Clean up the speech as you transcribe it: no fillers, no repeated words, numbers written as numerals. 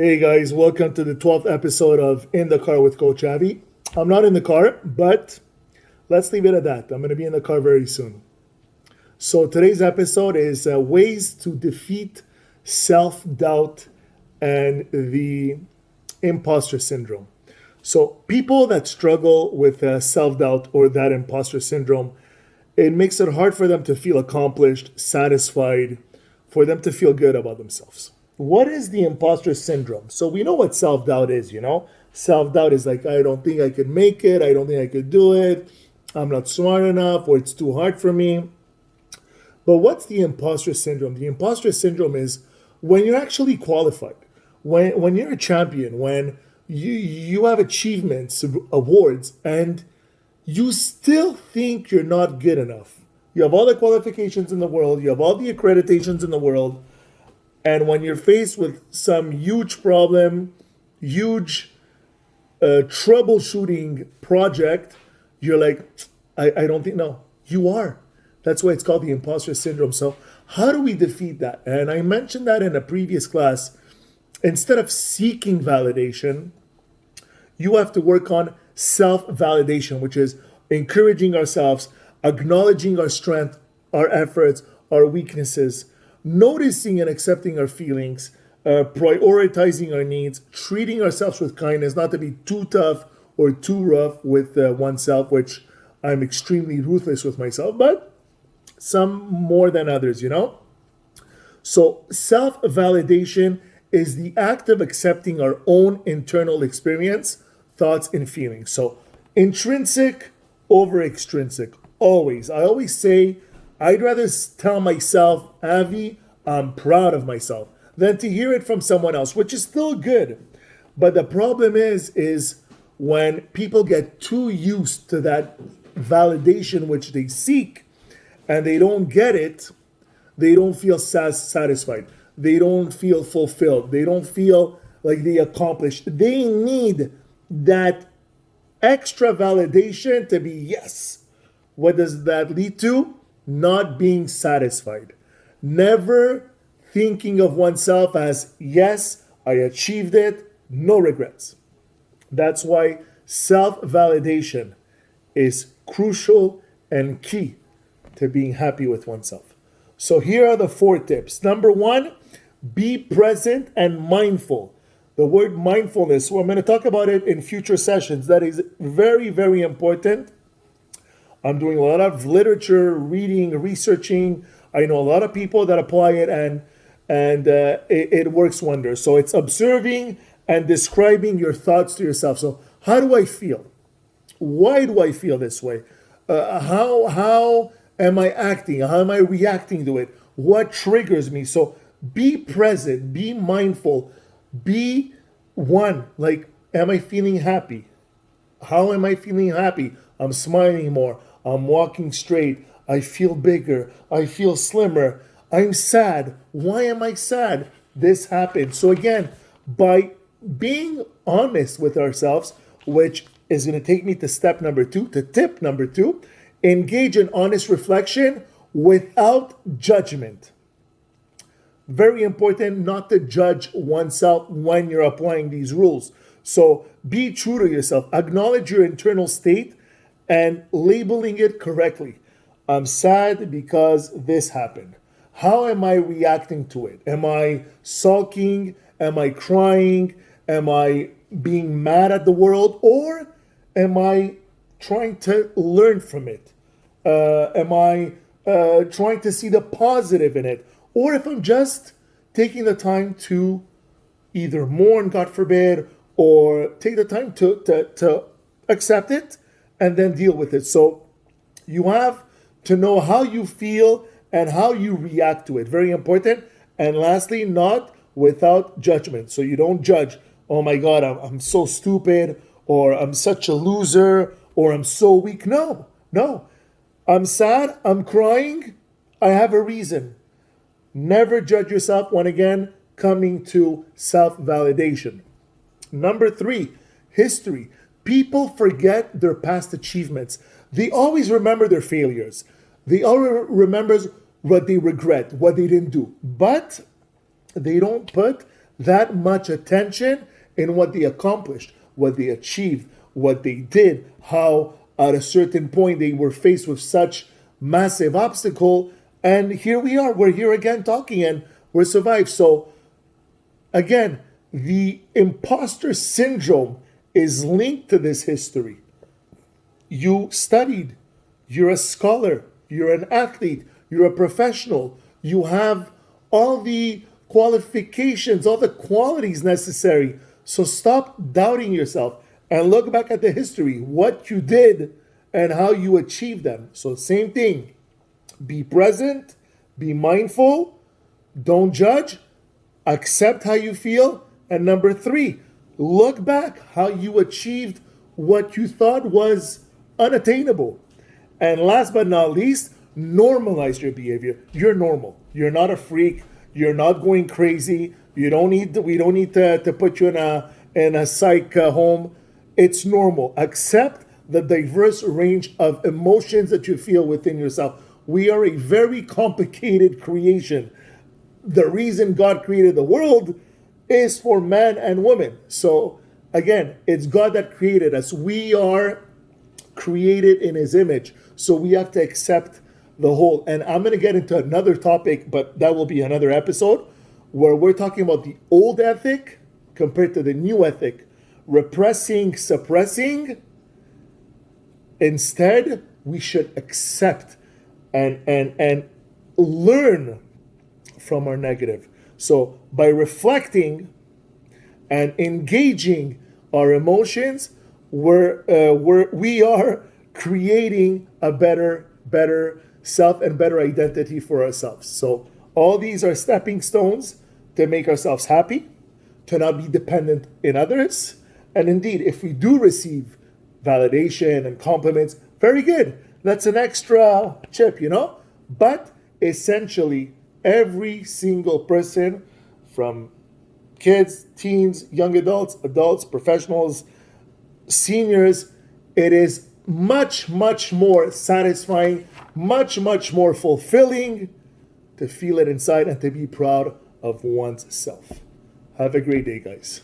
Hey guys, welcome to the 12th episode of In the Car with Coach Avi. I'm not in the car, but let's leave it at that. I'm going to be in the car very soon. So today's episode is ways to defeat self-doubt and the imposter syndrome. So people that struggle with self-doubt or that imposter syndrome, it makes it hard for them to feel accomplished, satisfied, for them to feel good about themselves. What is the imposter syndrome? So we know what self-doubt is, Self-doubt is like, I don't think I could make it. I don't think I could do it. I'm not smart enough, or it's too hard for me. But what's the imposter syndrome? The imposter syndrome is when you're actually qualified, when you're a champion, when you have achievements, awards, and you still think you're not good enough. You have all the qualifications in the world. You have all the accreditations in the world. And when you're faced with some huge problem, huge troubleshooting project, you're like, I don't think, no, you are. That's why it's called the imposter syndrome. So how do we defeat that? And I mentioned that in a previous class. Instead of seeking validation, you have to work on self-validation, which is encouraging ourselves, acknowledging our strength, our efforts, our weaknesses, noticing and accepting our feelings, prioritizing our needs, treating ourselves with kindness, not to be too tough or too rough with oneself, which I'm extremely ruthless with myself, but some more than others, So self-validation is the act of accepting our own internal experience, thoughts, and feelings. So intrinsic over extrinsic, always. I always say, I'd rather tell myself, Avi, I'm proud of myself, than to hear it from someone else, which is still good. But the problem is when people get too used to that validation which they seek and they don't get it, they don't feel satisfied. They don't feel fulfilled. They don't feel like they accomplished. They need that extra validation to be yes. What does that lead to? Not being satisfied. Never thinking of oneself as, yes, I achieved it, no regrets. That's why self-validation is crucial and key to being happy with oneself. So here are the 4 tips. Number 1, be present and mindful. The word mindfulness, well, I'm going to talk about it in future sessions. That is very, very important. I'm doing a lot of literature, reading, researching. I know a lot of people that apply it and it works wonders. So it's observing and describing your thoughts to yourself. So how do I feel? Why do I feel this way? How am I acting? How am I reacting to it? What triggers me? So be present, be mindful, be one. Like, am I feeling happy? How am I feeling happy? I'm smiling more. I'm walking straight. I feel bigger. I feel slimmer. I'm sad. Why am I sad? This happened. So again, by being honest with ourselves, which is going to take me to step number 2, to tip number 2, engage in honest reflection without judgment. Very important not to judge oneself when you're applying these rules. So be true to yourself. Acknowledge your internal state and labeling it correctly. I'm sad because this happened. How am I reacting to it? Am I sulking? Am I crying? Am I being mad at the world? Or am I trying to learn from it? Am I trying to see the positive in it? Or if I'm just taking the time to either mourn, God forbid, or take the time to accept it and then deal with it. So you have to know how you feel and how you react to it. Very important. And lastly, not without judgment. So you don't judge, oh my God, I'm so stupid, or I'm such a loser, or I'm so weak. No. I'm sad, I'm crying, I have a reason. Never judge yourself when, again, coming to self-validation. Number 3, history. People forget their past achievements. They always remember their failures. They always remember what they regret, what they didn't do. But they don't put that much attention in what they accomplished, what they achieved, what they did, how at a certain point they were faced with such massive obstacle. And here we are, we're here again talking and we're survived. So again, the imposter syndrome is linked to this history. You studied, you're a scholar, you're an athlete, you're a professional, you have all the qualifications, all the qualities necessary. So stop doubting yourself and look back at the history, what you did and how you achieved them. So same thing, be present, be mindful, don't judge, accept how you feel. And number 3, look back how you achieved what you thought was unattainable. And last but not least, normalize your behavior. You're normal. You're not a freak. You're not going crazy. We don't need to put you in a psych home. It's normal. Accept the diverse range of emotions that you feel within yourself. We are a very complicated creation. The reason God created the world is for man and woman. So again, it's God that created us. We are created in his image. So we have to accept the whole. And I'm going to get into another topic, but that will be another episode where we're talking about the old ethic compared to the new ethic. Repressing, suppressing. Instead, we should accept and learn from our negative. So by reflecting and engaging our emotions, we are creating a better self and better identity for ourselves. So all these are stepping stones to make ourselves happy, to not be dependent in others. And indeed, if we do receive validation and compliments, very good. That's an extra chip, But essentially, every single person, from kids, teens, young adults, professionals, seniors, it is much, much more satisfying, much, much more fulfilling to feel it inside and to be proud of one's self. Have a great day, guys.